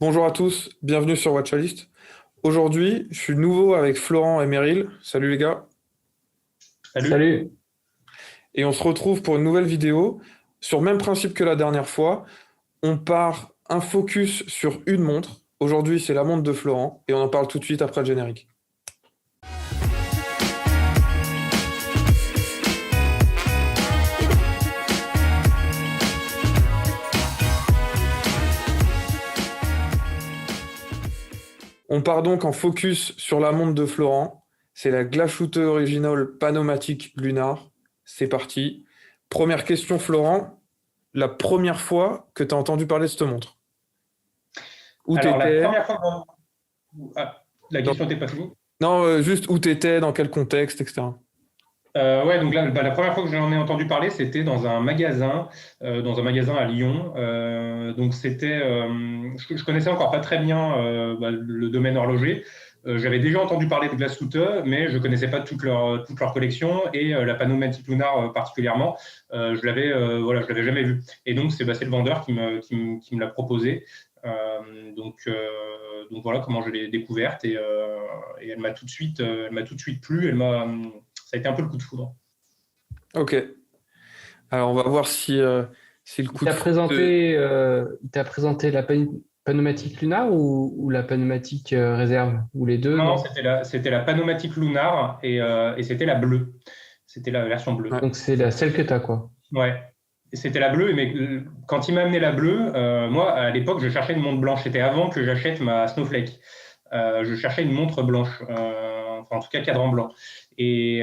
Bonjour à tous, bienvenue sur Watchalist. Aujourd'hui, je suis nouveau avec Florent et Meryl. Salut les gars. Salut. Salut. Et on se retrouve pour une nouvelle vidéo sur le même principe que la dernière fois. On part un focus sur une montre. Aujourd'hui, c'est la montre de Florent et on en parle tout de suite après le générique. On part donc en focus sur la montre de Florent. C'est la Glashooter Original Panomatic Lunar. C'est parti. Première question, Florent. La première fois que tu as entendu parler de cette montre? Où Alors, la t'étais? première fois la Dans- question n'était pas finie. Non, juste où t'étais, dans quel contexte, etc. Ouais, donc là, la première fois que j'en ai entendu parler, c'était dans un magasin à Lyon. Donc, je connaissais encore pas très bien le domaine horloger. J'avais déjà entendu parler de Glashooter, mais je connaissais pas toute leur collection et la Panomatic Lunar particulièrement. Je l'avais jamais vu. Et donc, c'est le vendeur qui me l'a proposé. Donc voilà comment je l'ai découverte et elle m'a tout de suite plu. Ça a été un peu le coup de foudre. Ok. Alors, on va voir si le Il coup de t'a foot. présenté la pneumatique Luna ou la pneumatique réserve, ou les deux, Non, non? c'était la Panomatic Lunar et c'était la bleue. C'était la version bleue. Ouais. Donc c'est celle que t'as, quoi. Ouais. Et c'était la bleue, mais quand il m'a amené la bleue, moi, à l'époque, je cherchais une montre blanche. C'était avant que j'achète ma Snowflake. Je cherchais une montre blanche, enfin, en tout cas, cadran blanc. Et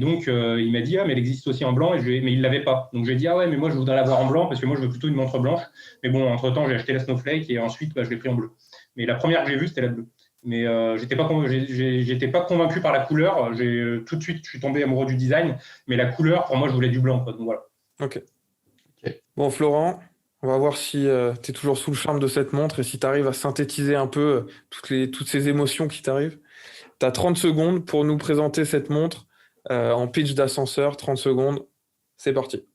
donc, il m'a dit, ah, mais elle existe aussi en blanc, mais il ne l'avait pas. Donc, j'ai dit, ah ouais, mais moi, je voudrais l'avoir en blanc parce que moi, je veux plutôt une montre blanche. Mais bon, entre-temps, j'ai acheté la Snowflake et ensuite, je l'ai pris en bleu. Mais la première que j'ai vue, c'était la bleue. Mais j'étais pas convaincu par la couleur. Tout de suite, je suis tombé amoureux du design. Mais la couleur, pour moi, je voulais du blanc, quoi. Donc voilà. Ok. Ok. Bon, Florent, on va voir si tu es toujours sous le charme de cette montre et si tu arrives à synthétiser un peu toutes ces émotions qui t'arrivent. Tu as 30 secondes pour nous présenter cette montre en pitch d'ascenseur. 30 secondes, c'est parti.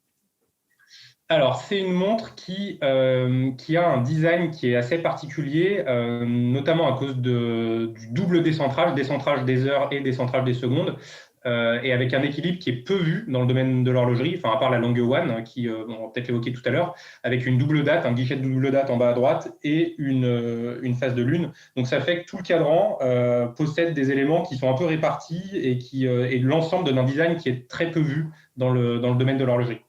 Alors, c'est une montre qui a un design qui est assez particulier, notamment à cause du double décentrage des heures et décentrage des secondes, et avec un équilibre qui est peu vu dans le domaine de l'horlogerie, enfin à part la Lange One, on va peut-être l'évoquer tout à l'heure, avec une double date, un guichet de double date en bas à droite et une phase de lune. Donc ça fait que tout le cadran possède des éléments qui sont un peu répartis et l'ensemble donne un design qui est très peu vu dans le domaine de l'horlogerie.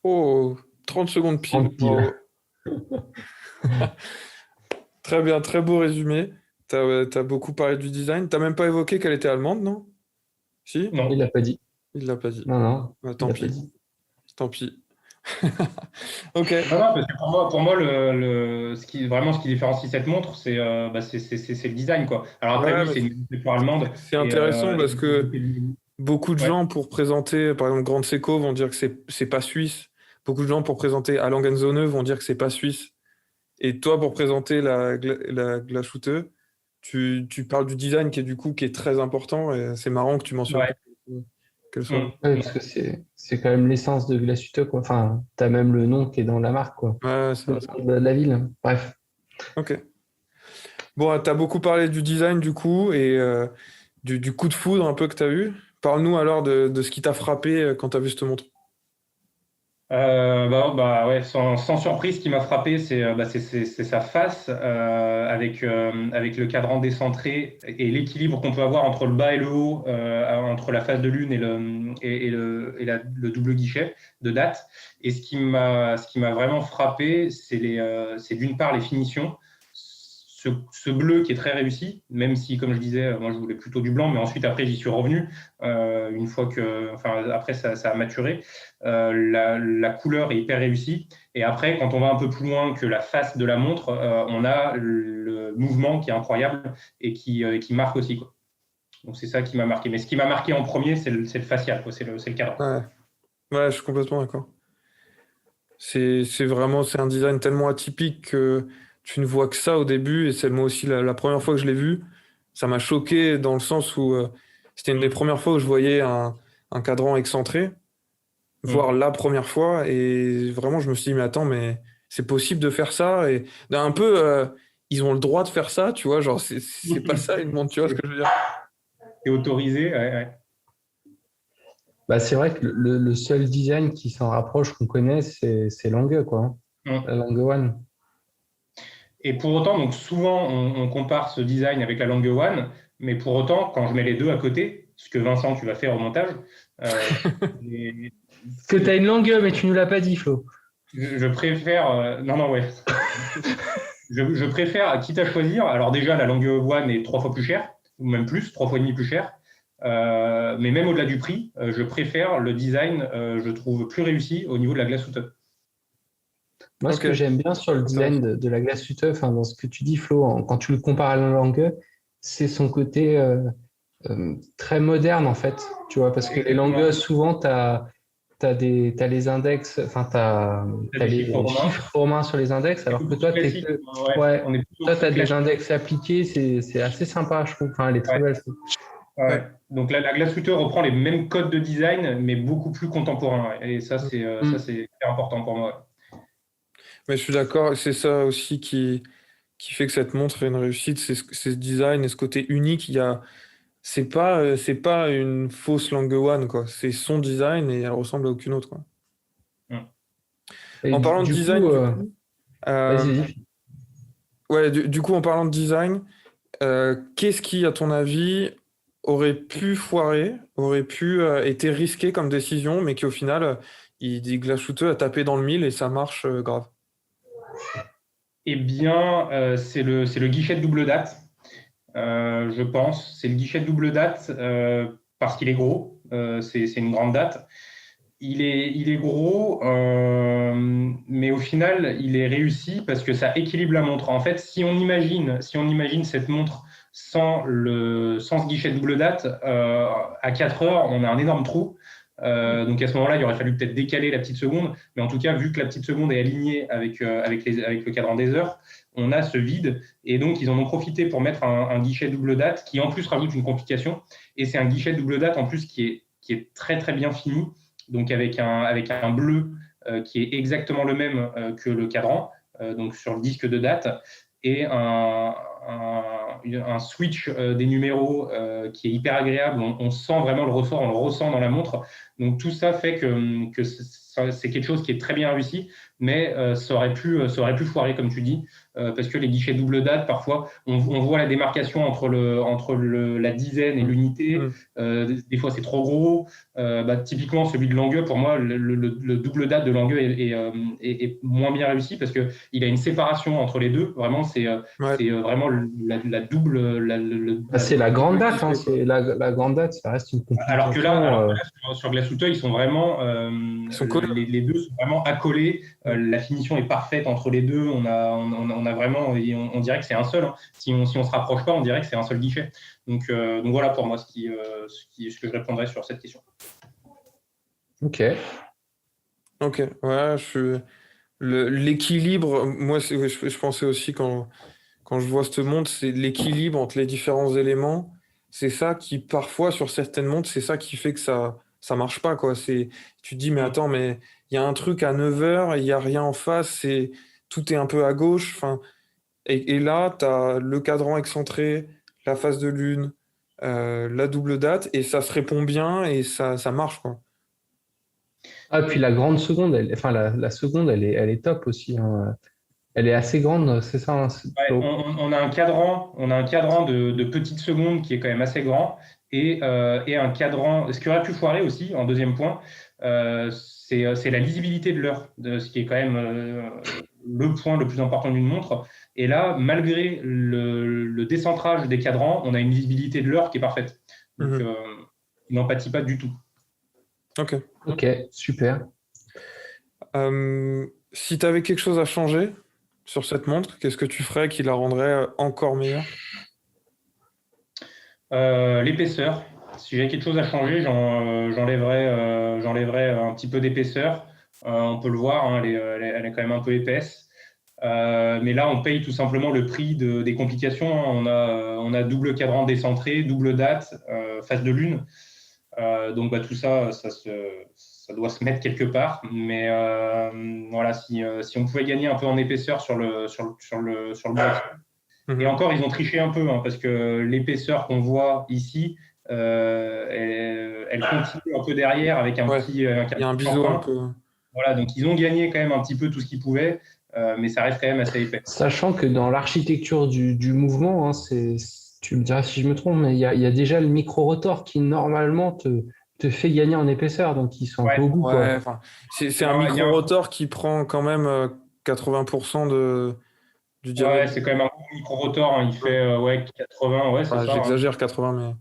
Oh, 30 secondes pile. Tranquille. Très bien, très beau résumé. T'as beaucoup parlé du design. T'as même pas évoqué qu'elle était allemande, non? Si? Non. Il l'a pas dit. Il l'a pas dit. Non, non, Bah, il tant l'a pas pis, dit. tant pis. Ok. Non, non, parce que pour moi ce qui différencie cette montre, c'est le design, quoi. Alors après, Ouais, oui, mais c'est une voiture allemande c'est et, intéressant euh, parce que et- beaucoup de ouais, gens, pour présenter, par exemple, Grande Seco, vont dire que c'est pas suisse. Beaucoup de gens, pour présenter A. Lange & Söhne, vont dire que c'est pas suisse. Et toi, pour présenter la Glashütte, tu parles du design qui est du coup qui est très important. Et c'est marrant que tu mentionnes ouais. qu'elle soit. Mm. Ouais, parce que c'est quand même l'essence de Glashütte, quoi. Enfin, t'as même le nom qui est dans la marque, quoi. Ouais, Le nom de la ville. Bref. ok. Bon, tu as beaucoup parlé du design du coup et du coup de foudre un peu que tu as eu. Parle-nous alors de ce qui t'a frappé quand tu as vu cette montre. Ouais, sans surprise, ce qui m'a frappé, c'est sa face avec le cadran décentré et l'équilibre qu'on peut avoir entre le bas et le haut, entre la phase de lune et le double guichet de date. Et ce qui m'a vraiment frappé, c'est d'une part les finitions. Ce bleu qui est très réussi, même si, comme je disais, moi je voulais plutôt du blanc, mais ensuite après j'y suis revenu une fois enfin après ça a maturé. La couleur est hyper réussie. Et après, quand on va un peu plus loin que la face de la montre, on a le mouvement qui est incroyable et qui marque aussi, quoi. Donc c'est ça qui m'a marqué. Mais ce qui m'a marqué en premier, c'est le facial, quoi. C'est le cadran. Ouais, ouais, je suis complètement d'accord. C'est un design tellement atypique que tu ne vois que ça au début. Et c'est moi aussi la première fois que je l'ai vu, ça m'a choqué dans le sens où c'était une des Mm. premières fois où je voyais un cadran excentré, Mm. voire la première fois. Et vraiment, je me suis dit, mais attends, mais c'est possible de faire ça et un peu, ils ont le droit de faire ça, tu vois, genre c'est pas ça une montre, tu vois ce que je veux dire? C'est autorisé, ouais. Bah, c'est vrai que le seul design qui s'en rapproche qu'on connaît, c'est Lange, quoi. Hum. La Lange One. Et pour autant, donc souvent, on compare ce design avec la Lange One, mais pour autant, quand je mets les deux à côté, ce que Vincent, tu vas faire au montage, les- Parce que tu as une Lange, mais tu nous l'as pas dit, Flo. je préfère. Non, ouais. Je préfère, quitte à choisir, alors déjà, la Lange One est 3 fois plus chère, ou même plus, 3 fois et demi plus chère. Mais même au-delà du prix, je préfère le design, je trouve plus réussi au niveau de la glace Soute. Moi, ce Ok, que j'aime bien sur le design intéressant. de la glace Uteuil, enfin, dans ce que tu dis, Flo, quand tu le compares à la Lange, c'est son côté très moderne, en fait. Tu vois, parce que les Exactement. Lange, souvent, t'as les index, enfin, Tu as t'as des chiffres les romains. chiffres romains sur les index, C'est alors que beaucoup plus toi, classique. Ouais, ouais, on est plutôt toi, plus t'as des classique. index appliqués, c'est assez sympa, je trouve. Enfin, elle est très Ouais, belle. ouais. Ouais. Donc la glace Soute reprend les mêmes codes de design, mais beaucoup plus contemporains. Ouais. Et ça, Mm. c'est hyper important pour moi. Mais je suis d'accord, c'est ça aussi qui fait que cette montre est une réussite, c'est ce design et ce côté unique. C'est pas une fausse Lange One, quoi. C'est son design et elle ressemble à aucune autre, quoi. Mm. Et En parlant de du design, coup, du coup, vas-y, euh, vas-y. ouais, du coup, en parlant de design, qu'est-ce qui, à ton avis, aurait pu foirer, aurait pu été risqué comme décision, mais qui au final, il dit que la shooter a tapé dans le mille et ça marche grave. Eh bien, c'est le guichet de double date. Je pense. C'est le guichet de double date parce qu'il est gros. C'est une grande date. Il est gros, mais au final, il est réussi parce que ça équilibre la montre. En fait, si on imagine cette montre sans ce guichet de double date, à 4 heures, on a un énorme trou. Donc à ce moment-là, il aurait fallu peut-être décaler la petite seconde. Mais en tout cas, vu que la petite seconde est alignée avec le cadran des heures, on a ce vide. Et donc, ils en ont profité pour mettre un guichet double date qui, en plus, rajoute une complication. Et c'est un guichet double date, en plus, qui est très, très bien fini. Donc, avec un bleu qui est exactement le même que le cadran, donc sur le disque de date, et un switch des numéros qui est hyper agréable. On sent vraiment le ressort, on le ressent dans la montre. Donc, tout ça fait que c'est quelque chose qui est très bien réussi, mais ça aurait pu foirer, comme tu dis, parce que les guichets double date, parfois, on voit la démarcation entre la dizaine et Mm. l'unité. Mm. Des fois, c'est trop gros. Typiquement, celui de Lange, pour moi, le double date de Lange est moins bien réussi parce qu'il a une séparation entre les deux. Vraiment, Ouais. c'est vraiment la double. Bah, c'est la grande Le date, hein, guichet, quoi. c'est la grande date, ça reste une Alors complication. que là sur Glace Auteuil, ils sont vraiment, Ils sont collés. les deux sont vraiment accolés. Mm. La finition est parfaite entre les deux. On a vraiment, on dirait que c'est un seul. Hein. Si on se rapproche pas, on dirait que c'est un seul guichet. Donc voilà pour moi ce que je répondrais sur cette question. Ok. Ok, ouais, l'équilibre, moi, je pensais aussi quand je vois cette montre, c'est l'équilibre entre les différents éléments. C'est ça qui, parfois, sur certaines montres, c'est ça qui fait que ça marche pas, quoi. Tu te dis, mais Mm. attends, mais il y a un truc à 9 heures, il y a rien en face, tout est un peu à gauche. Enfin, et là, tu as le cadran excentré, la phase de lune, la double date, et ça se répond bien et ça marche, quoi. Ah, puis la grande seconde, enfin la seconde, elle est top aussi, hein. Elle est assez grande, c'est ça, hein, Ouais, Flo. on a un cadran de petites secondes qui est quand même assez grand et un cadran. Ce qui aurait pu foirer aussi, en deuxième point, c'est la lisibilité de l'heure, ce qui est quand même le point le plus important d'une montre. Et là, malgré le décentrage des cadrans, on a une lisibilité de l'heure qui est parfaite. Donc, Mhm. il n'en pâtit pas du tout. Ok. Ok, super. Si tu avais quelque chose à changer sur cette montre, qu'est-ce que tu ferais qui la rendrait encore meilleure? L'épaisseur. Si j'ai quelque chose à changer, j'enlèverais un petit peu d'épaisseur. On peut le voir, hein, elle est quand même un peu épaisse. Mais là, on paye tout simplement le prix des complications. Hein. On a double cadran décentré, double date, phase de lune. Donc tout ça, ça doit se mettre quelque part. Mais voilà, si on pouvait gagner un peu en épaisseur sur le boîtier. Et encore, ils ont triché un peu, parce que l'épaisseur qu'on voit ici, elle continue un peu derrière avec un petit. Il y a un biseau un peu. Voilà, donc ils ont gagné quand même un petit peu tout ce qu'ils pouvaient, mais ça reste quand même assez épais. Sachant que dans l'architecture du mouvement, tu me diras si je me trompe, mais il y a déjà le micro-rotor qui normalement te fait gagner en épaisseur, donc ils sont un peu au bout. Ouais, c'est un micro-rotor qui prend quand même 80% du diamètre. Ouais, c'est quand même un gros micro-rotor, il fait 80, ouais, c'est ça. J'exagère 80, mais.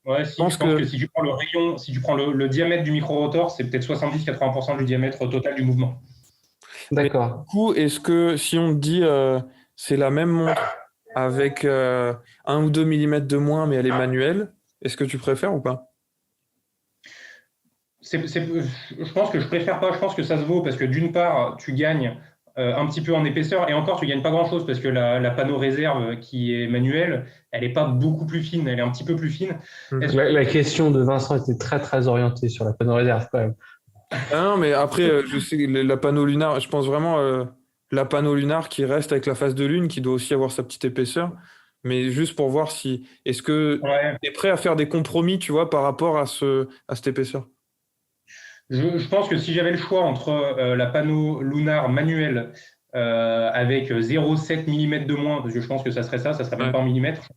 Ouais, je pense que si tu prends le rayon, si tu prends le diamètre du micro-rotor, c'est peut-être 70-80% du diamètre total du mouvement. D'accord. Du coup, est-ce que si on te dit c'est la même montre avec 1 ou 2 mm de moins, mais elle est manuelle, est-ce que tu préfères ou pas? Je pense que je préfère pas, je pense que ça se vaut parce que d'une part, tu gagnes un petit peu en épaisseur et encore, tu gagnes pas grand-chose parce que la panneau réserve qui est manuelle, elle est pas beaucoup plus fine, elle est un petit peu plus fine. La question de Vincent était très très orientée sur la panneau réserve quand même. Ah non, mais après, je sais la panneau lunar, je pense vraiment la panneau lunar qui reste avec la face de lune, qui doit aussi avoir sa petite épaisseur. Mais juste pour voir si, est-ce que tu es prêt à faire des compromis, tu vois, par rapport à cette épaisseur? Je pense que si j'avais le choix entre la panneau lunar manuelle avec 0,7 mm de moins, parce que je pense que ça serait même pas en millimètre,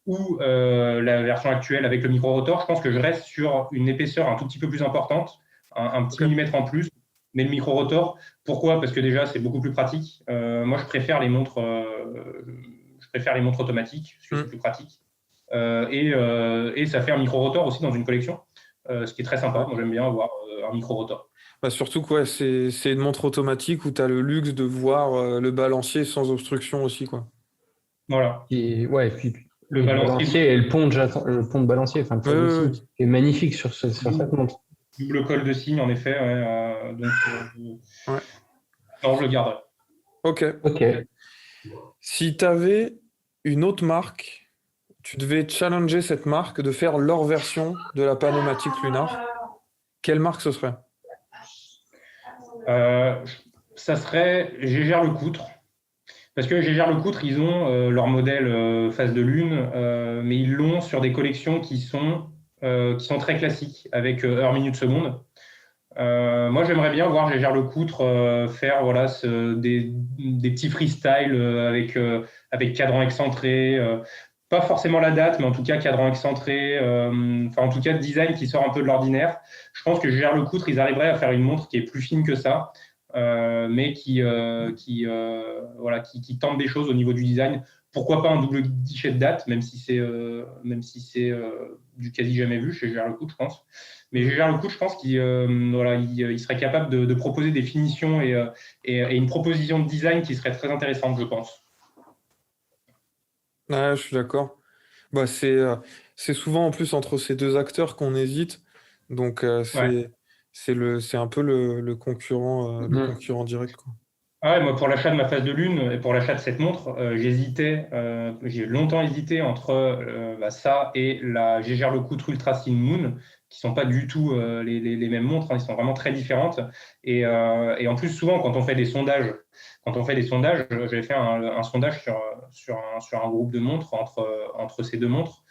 ou la version actuelle avec le micro-rotor, je pense que je reste sur une épaisseur un tout petit peu plus importante, un petit millimètre en plus, mais le micro-rotor, pourquoi? Parce que déjà, c'est beaucoup plus pratique. Moi, je préfère les montres automatiques, parce que c'est plus pratique. Et ça fait un micro-rotor aussi dans une collection, ce qui est très sympa. Moi, j'aime bien avoir un micro-rotor. Surtout que c'est une montre automatique où tu as le luxe de voir le balancier sans obstruction aussi, quoi. Voilà. Et puis le balancier et le pont de balancier, enfin le pont de signe, qui est magnifique sur cette montre. Double col de cygne, en effet. Donc, non, je le garderai. Ok. Si tu avais une autre marque, tu devais challenger cette marque de faire leur version de la Panomatic Lunar, quelle marque ce serait? Ça serait Gégère Lecoutre. Parce que Gégère Lecoutre, ils ont leur modèle face de lune, mais ils l'ont sur des collections qui sont très classiques, avec heure, minute, seconde. Moi, j'aimerais bien voir Gégère Lecoutre faire des petits freestyles avec cadran excentré. Pas forcément la date, mais en tout cas cadran excentré. En tout cas, design qui sort un peu de l'ordinaire. Je pense que Gégère Lecoutre, ils arriveraient à faire une montre qui est plus fine que ça. Mais qui tente des choses au niveau du design. Pourquoi pas un double guichet de date, même si c'est du quasi jamais vu chez Gégère Lecoutre, je pense. Mais Gégère Lecoutre, je pense qu'il il serait capable de proposer des finitions et une proposition de design qui serait très intéressante, je pense. Ouais, je suis d'accord. C'est souvent en plus entre ces deux acteurs qu'on hésite. Donc c'est un peu le concurrent direct, quoi. Moi, pour l'achat de ma face de lune et pour l'achat de cette montre, j'ai longtemps hésité entre ça et la Gégère Lecoutre Ultra Thin Moon, qui sont pas du tout les mêmes montres, ils sont vraiment très différentes. Et en plus, souvent, quand on fait des sondages, j'avais fait un sondage sur un groupe de montres entre ces deux montres,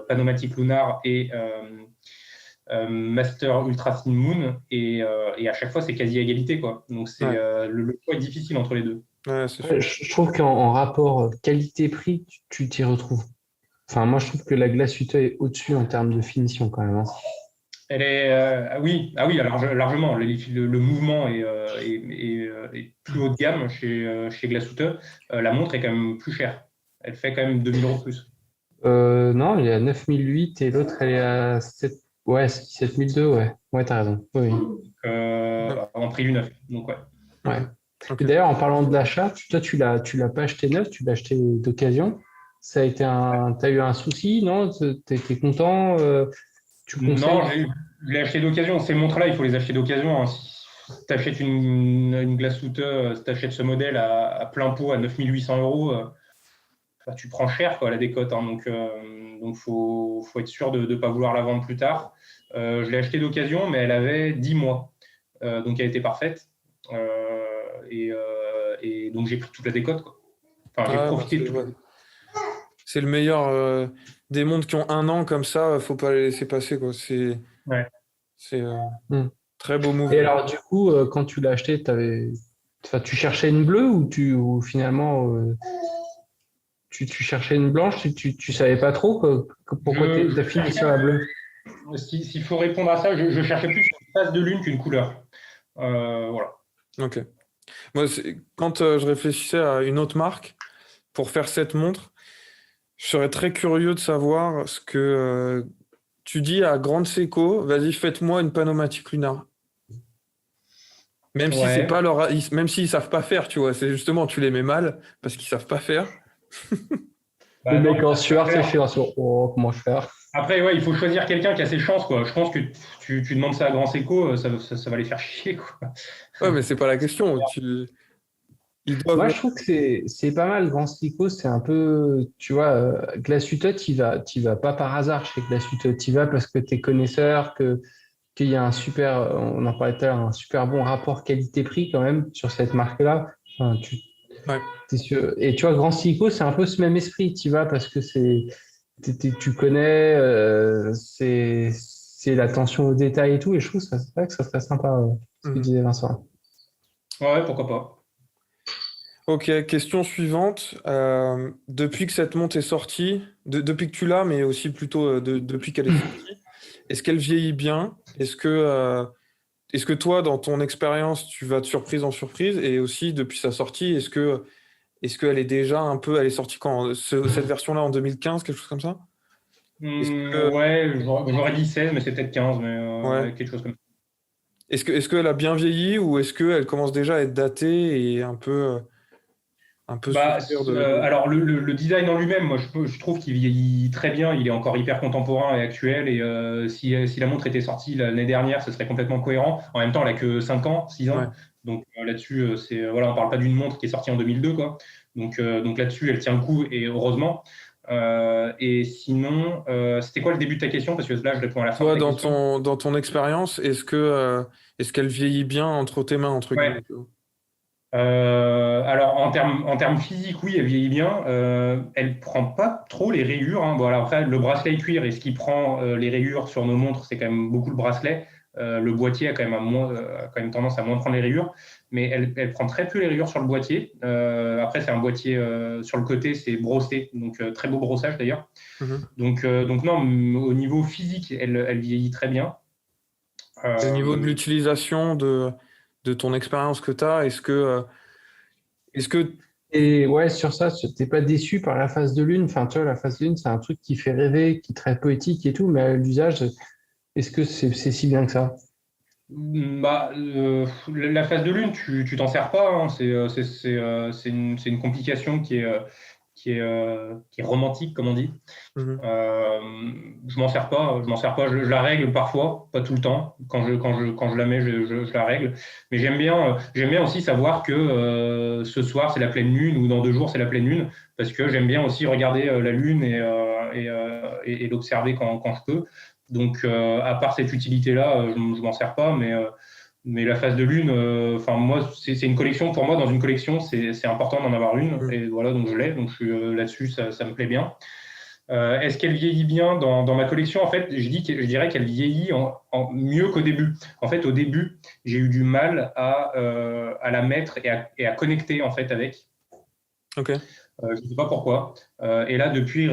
Panomatic Lunar et Master Ultra Thin Moon, et à chaque fois c'est quasi égalité, quoi. Donc le choix est difficile entre les deux. Ouais, c'est sûr. Je trouve qu'en rapport qualité-prix, tu t'y retrouves. Enfin, moi je trouve que la Glass Huta est au-dessus en termes de finition quand même. Elle est oui, alors largement. Le mouvement est plus haut de gamme chez Glass Huta. La montre est quand même plus chère. Elle fait quand même 2000 € de plus. Non, il est à 9008 et l'autre elle est à 7002, ouais. Ouais, t'as raison. Oui. En prix du neuf. Donc ouais. Okay. D'ailleurs, en parlant de l'achat, toi tu l'as pas acheté neuf, tu l'as acheté d'occasion. Ça a été t'as eu un souci, non? T'es content? Tu conseilles? Non, je l'ai acheté d'occasion. Ces montres-là, il faut les acheter d'occasion. Si tu achètes une Glass Huta, si tu achètes ce modèle à plein pot à 9800 €, tu prends cher quoi, la décote. Hein, donc faut être sûr de ne pas vouloir la vendre plus tard. Je l'ai achetée d'occasion, mais elle avait 10 mois. Donc elle était parfaite. Et donc j'ai pris toute la décote. Quoi. Enfin, j'ai profité de tout. C'est le meilleur des montres qui ont 1 an comme ça, faut pas les laisser passer. Quoi. C'est très beau move. Et alors, du coup, quand tu l'as acheté, tu cherchais une bleue ou finalement tu cherchais une blanche, tu savais pas trop pourquoi tu as fini sur la bleue? S'il faut répondre à ça, je cherchais plus une phase de lune qu'une couleur. Voilà. Ok. Moi, quand je réfléchissais à une autre marque pour faire cette montre, je serais très curieux de savoir ce que tu dis à Grande Seiko, vas-y, faites-moi une panomatique lunar. Même si c'est pas même s'ils savent pas faire, tu vois, c'est justement tu les mets mal parce qu'ils savent pas faire. Le mec en sueur, c'est chiant. Oh, comment je fais? Après, ouais, il faut choisir quelqu'un qui a ses chances, quoi. Je pense que tu demandes ça à Grand Seco, ça va les faire chier, quoi. Ouais, mais c'est pas la question. Moi, je trouve que c'est pas mal. Grand Seiko, c'est un peu, tu vois, Glasutot, tu vas pas par hasard chez Glasutot. Tu vas parce que tu es connaisseur, qu'il y a un super, on en parlait tout à l'heure, un super bon rapport qualité-prix quand même sur cette marque-là. Enfin, t'es sûr. Et tu vois, Grand Seiko, c'est un peu ce même esprit. Tu vas parce que tu connais, c'est l'attention aux détails et tout. Et je trouve c'est vrai que ça serait sympa, ce que disait Vincent. Ouais, pourquoi pas. Ok, question suivante. Depuis que cette montre est sortie, depuis que tu l'as, mais aussi plutôt depuis qu'elle est sortie, est-ce qu'elle vieillit bien? Est-ce que toi, dans ton expérience, tu vas de surprise en surprise? Et aussi, depuis sa sortie, est-ce qu'elle est déjà un peu... Elle est sortie quand? Cette version-là en 2015, quelque chose comme ça? Ouais, j'aurais dit 16, mais c'est peut-être 15, mais quelque chose comme ça. Est-ce qu'elle a bien vieilli ou est-ce qu'elle commence déjà à être datée et un peu souffrir alors, le design en lui-même, moi, je trouve qu'il vieillit très bien. Il est encore hyper contemporain et actuel. Et si la montre était sortie l'année dernière, ce serait complètement cohérent. En même temps, elle a que 5 ans, 6 ans. Ouais. Donc là-dessus, on parle pas d'une montre qui est sortie en 2002, quoi. Donc là-dessus, elle tient le coup et heureusement. Et sinon, c'était quoi le début de ta question? Parce que là, je réponds à la fin Toi, de ta question. dans ton expérience, est-ce qu'elle vieillit bien entre tes mains, entre guillemets? Alors en termes physiques, oui, elle vieillit bien. Elle prend pas trop les rayures. Hein. Bon, alors après, le bracelet cuir et ce qui prend les rayures sur nos montres, c'est quand même beaucoup le bracelet. Le boîtier a quand même tendance à moins prendre les rayures, mais elle prend très peu les rayures sur le boîtier. Après, c'est un boîtier sur le côté, c'est brossé, donc très beau brossage d'ailleurs. Donc non, au niveau physique, elle vieillit très bien. Au niveau de l'utilisation de ton expérience que tu as, est-ce que Et ouais, sur ça, t'es pas déçu par la phase de lune? Enfin, tu vois, la phase de lune, c'est un truc qui fait rêver, qui est très poétique et tout, mais à l'usage, est-ce que c'est si bien que ça? La phase de lune, tu t'en sers pas. Hein. C'est une complication qui est romantique, comme on dit. Je m'en sers pas. Je la règle parfois, pas tout le temps. Quand je la mets, je la règle. Mais j'aime bien aussi savoir que ce soir c'est la pleine lune ou dans 2 jours c'est la pleine lune, parce que j'aime bien aussi regarder la lune et l'observer quand je peux. Donc, à part cette utilité-là, je m'en sers pas, mais la phase de lune, moi, c'est une collection. Pour moi, dans une collection, c'est important d'en avoir une. Et voilà, donc je l'ai. Donc, là-dessus, ça me plaît bien. Est-ce qu'elle vieillit bien dans ma collection? En fait, je dirais qu'elle vieillit mieux qu'au début. En fait, au début, j'ai eu du mal à la mettre et à connecter en fait avec. Ok. Je ne sais pas pourquoi. Et là, depuis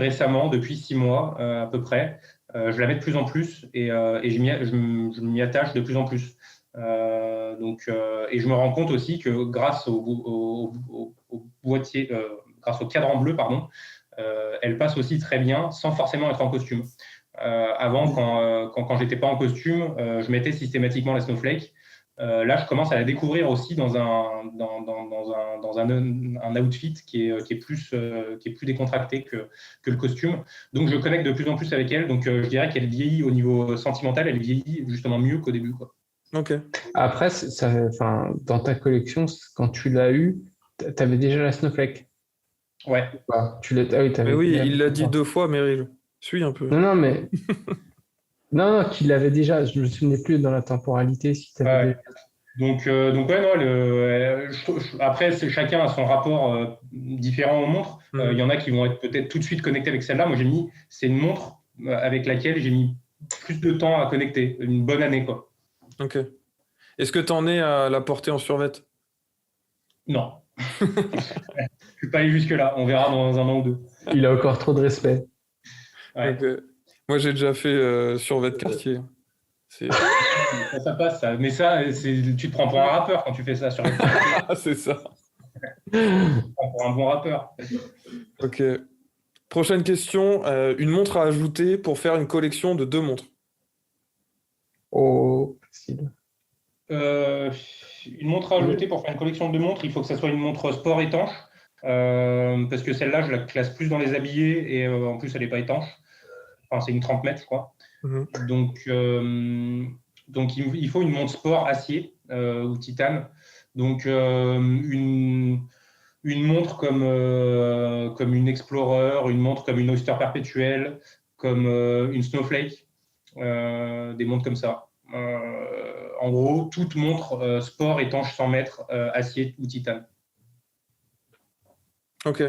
6 mois à peu près, je la mets de plus en plus et je m'y attache de plus en plus. Et je me rends compte aussi que grâce au boîtier, grâce au cadran bleu, pardon, elle passe aussi très bien sans forcément être en costume. Avant, quand j'étais pas en costume, je mettais systématiquement la Snowflake. Là, je commence à la découvrir aussi dans un outfit qui est plus décontracté que le costume. Donc, je connecte de plus en plus avec elle. Donc, je dirais qu'elle vieillit au niveau sentimental, elle vieillit justement mieux qu'au début, quoi. Ok. Après, dans ta collection, quand tu l'as eu, tu avais déjà la Snowflake. Ouais. Tu l'as... Ah oui, Mais oui, déjà. il l'a dit 2 fois, Meryl. Suis un peu. Non, non, mais non, qu'il l'avait déjà. Je me souvenais plus dans la temporalité si tu avais Ouais. déjà. Donc ouais, non, après, chacun a son rapport différent aux montres. Il y en a qui vont être peut-être tout de suite connectés avec celle-là. Moi, c'est une montre avec laquelle j'ai mis plus de temps à connecter, une bonne année, quoi. Ok. Est-ce que tu en es à la porter en survêt? Non, je suis pas allé jusque-là. On verra dans un an ou deux. Il a encore trop de respect. Ouais. Ok. Moi, j'ai déjà fait survêt quartier. C'est Ça passe, ça. Mais ça, tu te prends pour un rappeur quand tu fais ça sur les c'est ça. Tu te prends pour un bon rappeur. Ok. Prochaine question. Une montre à ajouter pour faire une collection de 2 montres. Oh, facile. Euh, une montre à ajouter pour faire une collection de montres, il faut que ça soit une montre sport étanche. Parce que celle-là, je la classe plus dans les habillés et en plus, elle n'est pas étanche. Enfin, c'est une 30 mètres, je crois. Mhm. Donc il faut une montre sport acier ou titane. Donc, une montre comme une Explorer, une montre comme une Oyster Perpétuelle, comme une Snowflake, des montres comme ça. En gros, toute montre sport étanche 100 mètres, acier ou titane. Ok.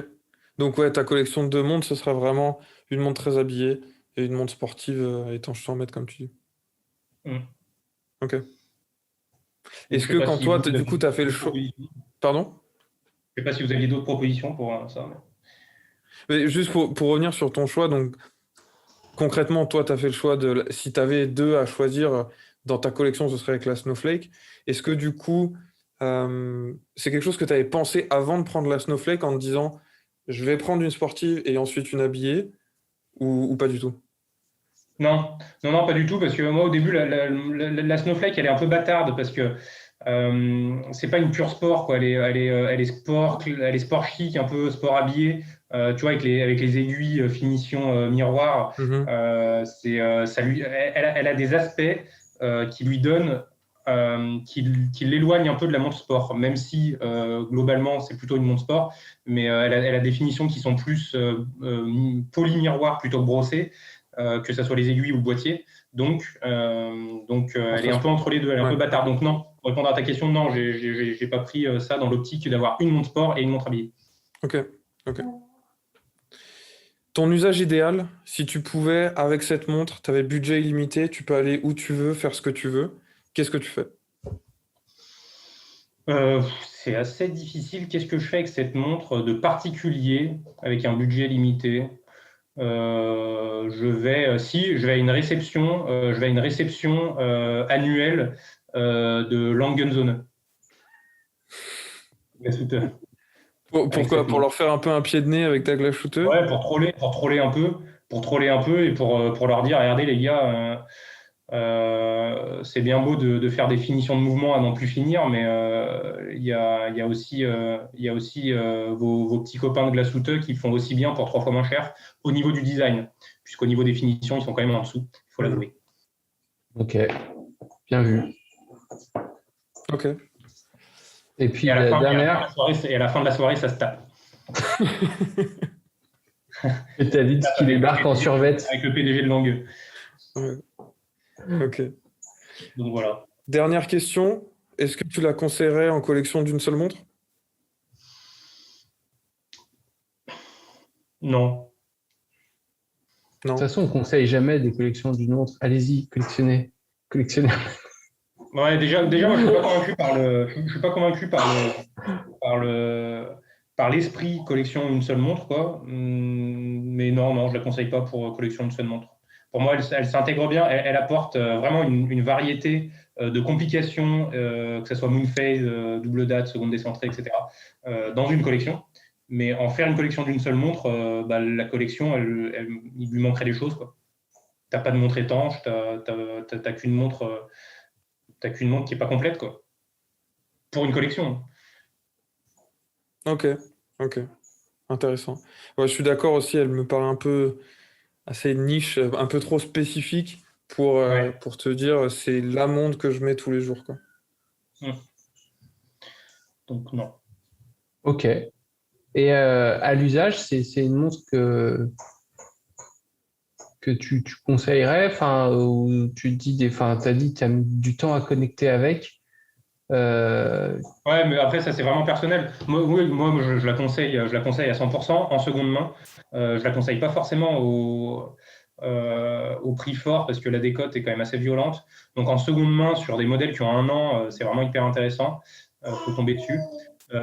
Donc ouais, ta collection de 2 montres, ce sera vraiment une montre très habillée et une montre sportive étanche 100 mètres, comme tu dis. Mm. Ok. Donc, Est-ce je sais que pas quand si toi, vous du coup, aviez tu as fait le d'autres choix... propositions. Pardon? Je sais pas si vous aviez d'autres propositions pour ça. Mais juste pour revenir sur ton choix, donc concrètement, toi, tu as fait le choix de... Si tu avais 2 à choisir dans ta collection, ce serait avec la Snowflake. Est-ce que du coup, c'est quelque chose que tu avais pensé avant de prendre la Snowflake en te disant, je vais prendre une sportive et ensuite une habillée, ou pas du tout? Non, non, non, pas du tout, parce que moi, au début, la Snowflake, elle est un peu bâtarde, parce que c'est pas une pure sport, quoi. Elle est sport chic, un peu sport habillé, tu vois, avec les aiguilles finition miroir. Mhm. Elle a des aspects qui lui donnent, qui l'éloignent un peu de la montre sport, même si globalement, c'est plutôt une montre sport, mais elle a des finitions qui sont plus poly-miroir plutôt que brossées, que ce soit les aiguilles ou le boîtier. Elle est un peu entre les deux, elle est un Ouais. peu bâtarde. Donc non, pour répondre à ta question, non, j'ai pas pris ça dans l'optique d'avoir une montre sport et une montre habillée. Ok, ok. Ton usage idéal, si tu pouvais, avec cette montre, tu avais budget illimité, tu peux aller où tu veux, faire ce que tu veux, qu'est-ce que tu fais? C'est assez difficile. Qu'est-ce que je fais avec cette montre de particulier avec un budget limité? Je vais à une réception, annuelle de Langenzone, avec Pourquoi? cette Pour montre. leur faire un peu un pied de nez avec ta glace shooter? Ouais, pour troller un peu et pour leur dire, regardez les gars, c'est bien beau de faire des finitions de mouvement à n'en plus finir, mais il y a aussi, vos petits copains de glace shooter qui font aussi bien pour 3 fois moins cher au niveau du design, puisqu'au niveau des finitions, ils sont quand même en dessous, il faut l'avouer. Ok, bien vu. Ok. Et puis Et à la la fin, dernière, et à la fin de la soirée, ça se tape. tu as dit qu'il débarque en survêt. Avec le PDG de Langueux. Ouais. Ok. Donc voilà. Dernière question, est-ce que tu la conseillerais en collection d'une seule montre? Non. De toute Non. façon, on conseille jamais des collections d'une montre. Allez-y, collectionnez. Collectionnez. Ouais, déjà, moi, je suis pas convaincu je suis pas convaincu par le, par l'esprit collection une seule montre, quoi. Mais non, non, je la conseille pas pour collection une seule montre. Pour moi, elle s'intègre bien. Elle apporte vraiment une variété de complications, que ce soit Moonphase, double date, seconde décentrée, etc., dans une collection. Mais en faire une collection d'une seule montre, la collection, il lui manquerait des choses, quoi. T'as pas de montre étanche, t'as qu'une montre, qui est pas complète, quoi. Pour une collection. Ok, ok. Intéressant. Ouais, je suis d'accord aussi, elle me paraît un peu assez niche, un peu trop spécifique Ouais. pour te dire c'est la montre que je mets tous les jours, quoi. Donc non. Ok. Et à l'usage, c'est une montre que tu conseillerais, enfin, où tu te dis, enfin, tu as dit que tu as mis du temps à connecter avec. Euh, Ouais, mais après, ça, c'est vraiment personnel. Moi, oui, moi je la conseille à 100% en seconde main. Je la conseille pas forcément au prix fort parce que la décote est quand même assez violente. Donc, en seconde main, sur des modèles qui ont 1 an, c'est vraiment hyper intéressant. Faut tomber dessus.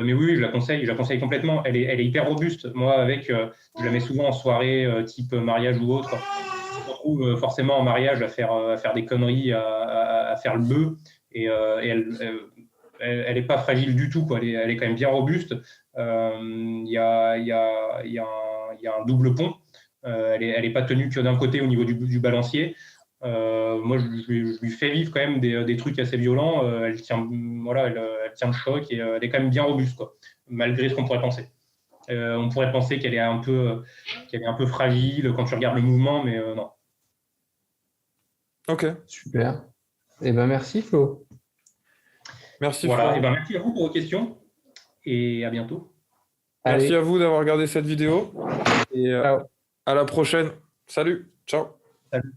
Mais oui, je la conseille complètement. Elle est hyper robuste. Moi, je la mets souvent en soirée, type mariage ou autre. On se retrouve forcément en mariage à faire des conneries, à faire le bœuf. Et elle est pas fragile du tout, quoi. Elle est quand même bien robuste. Il y a un double pont. Elle est pas tenue que d'un côté au niveau du balancier. Moi, je lui fais vivre quand même des trucs assez violents. Elle tient, voilà, elle tient le choc et elle est quand même bien robuste, quoi, malgré ce qu'on pourrait penser. On pourrait penser qu'elle est un peu fragile quand tu regardes le mouvement, mais non. Ok. Super. Eh ben, merci, Flo. Merci Voilà. Et Florent. ben, merci à vous pour vos questions et à bientôt. Merci Allez, à vous d'avoir regardé cette vidéo et ciao. à la prochaine. Salut, ciao. Salut.